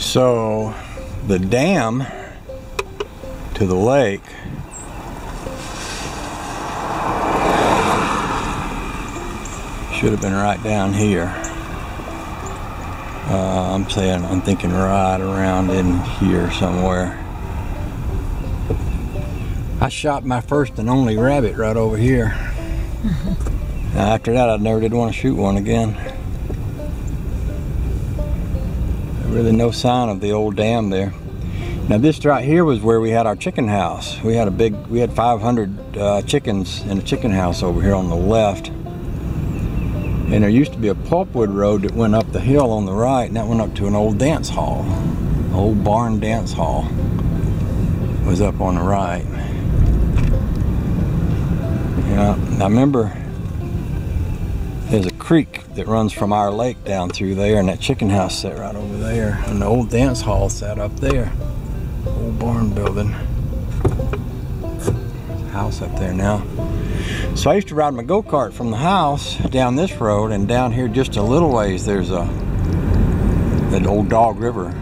So the dam to the lake should have been right down here. I'm thinking right around in here somewhere. I shot my first and only rabbit right over here. Now after that, I never did want to shoot one again. Really no sign of the old dam there. Now this right here was where we had our chicken house. We had 500 chickens in a chicken house over here on the left. And there used to be a pulpwood road that went up the hill on the right, and that went up to an old dance hall. Old barn dance hall was up on the right. Yeah, I remember there's a creek that runs from our lake down through there, and that chicken house sat right over there, and the old dance hall sat up there. Old barn building. There's a house up there now. So I used to ride my go-kart from the house down this road, and down here just a little ways there's that old Dog River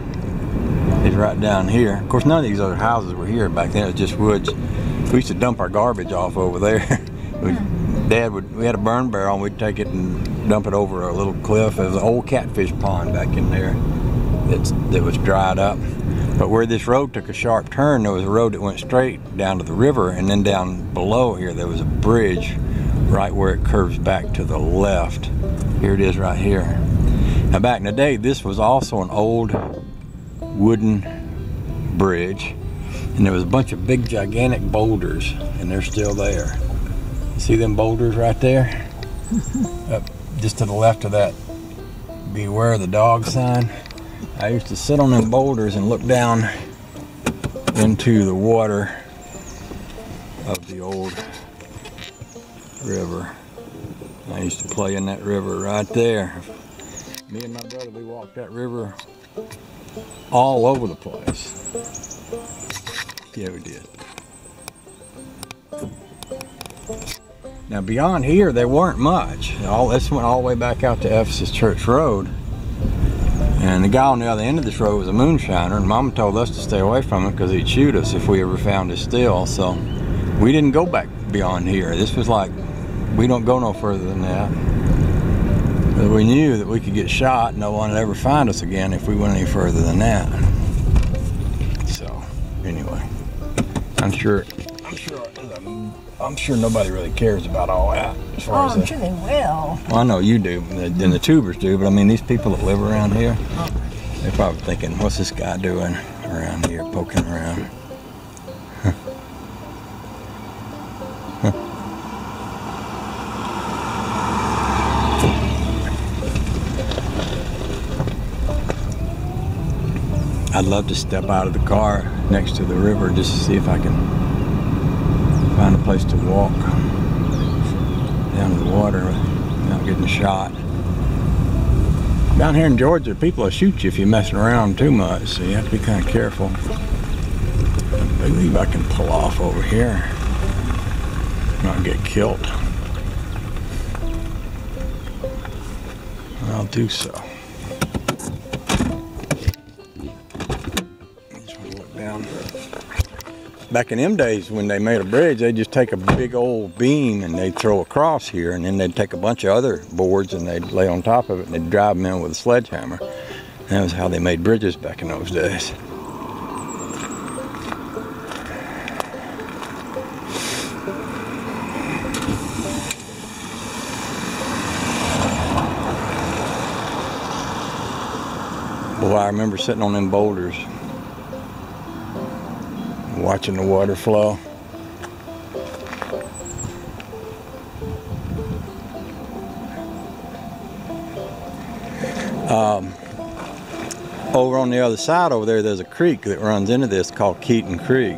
is right down here. Of course, none of these other houses were here back then. It was just woods. We used to dump our garbage off over there. We had a burn barrel, and we'd take it and dump it over a little cliff. There was an old catfish pond back in there that was dried up. But where this road took a sharp turn, there was a road that went straight down to the river, and then down below here there was a bridge right where it curves back to the left. Here it is right here. Now back in the day, this was also an old wooden bridge, and there was a bunch of big gigantic boulders, and they're still there. You see them boulders right there? Up just to the left of that "Beware the Dog" sign. I used to sit on them boulders and look down into the water of the old river. I used to play in that river right there. Me and my brother, we walked that river all over the place. Yeah, we did. Now beyond here, there weren't much. This went all the way back out to Ephesus Church Road. And the guy on the other end of this road was a moonshiner, and Mama told us to stay away from it because he'd shoot us if we ever found his still. So we didn't go back beyond here. This was like, we don't go no further than that. But we knew that we could get shot and no one would ever find us again if we went any further than that. So anyway, I'm sure nobody really cares about all that. As far as I'm sure they will. Well, I know you do, and the tubers do, but I mean, these people that live around here, they're probably thinking, what's this guy doing around here, poking around? I'd love to step out of the car next to the river just to see if I can find a place to walk down to the water without getting shot. Down here in Georgia, people will shoot you if you're messing around too much, so you have to be kind of careful. I believe I can pull off over here, not get killed. I'll do so. Just want to look down. Back in them days, when they made a bridge, they'd just take a big old beam and they'd throw across here, and then they'd take a bunch of other boards and they'd lay on top of it and they'd drive them in with a sledgehammer. And that was how they made bridges back in those days. Boy, I remember sitting on them boulders, watching the water flow. Over on the other side over there's a creek that runs into this called Keaton Creek.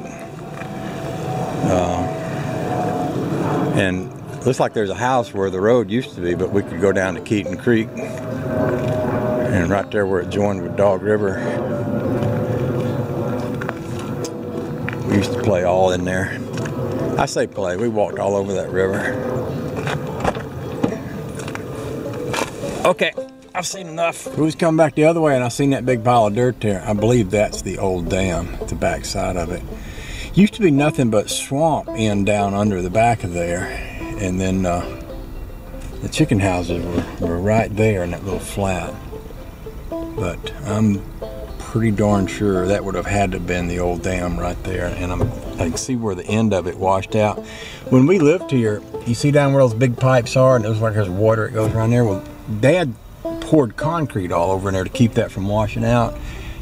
And it looks like there's a house where the road used to be, but we could go down to Keaton Creek. And right there where it joined with Dog River, we used to play all in there. I say play, we walked all over that river. Okay. I've seen enough. We was coming back the other way and I seen that big pile of dirt there. I believe that's the old dam at the back side of it. Used to be nothing but swamp down under the back of there. And then the chicken houses were right there in that little flat. But I'm pretty darn sure that would have had to have been the old dam right there. And I can see where the end of it washed out. When we lived here, you see down where those big pipes are and it was like there's water that goes around there. Well, Dad poured concrete all over in there to keep that from washing out.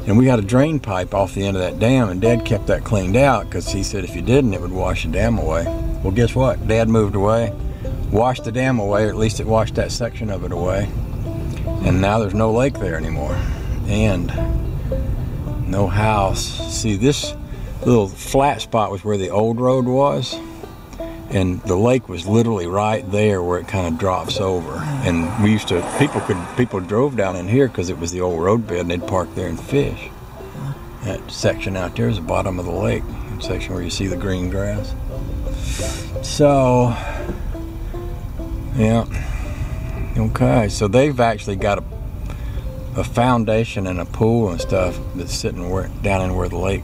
And we had a drain pipe off the end of that dam, and Dad kept that cleaned out because he said if you didn't, it would wash the dam away. Well, guess what? Dad moved away, washed the dam away, or at least it washed that section of it away. And now there's no lake there anymore. And no house. See, this little flat spot was where the old road was, and the lake was literally right there where it kind of drops over. And we used to, people drove down in here because it was the old road bed, and they'd park there and fish. That section out there is the bottom of the lake, the section where you see the green grass. So, yeah, okay. So they've actually got a foundation and a pool and stuff that's sitting down in where the lake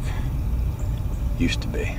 used to be.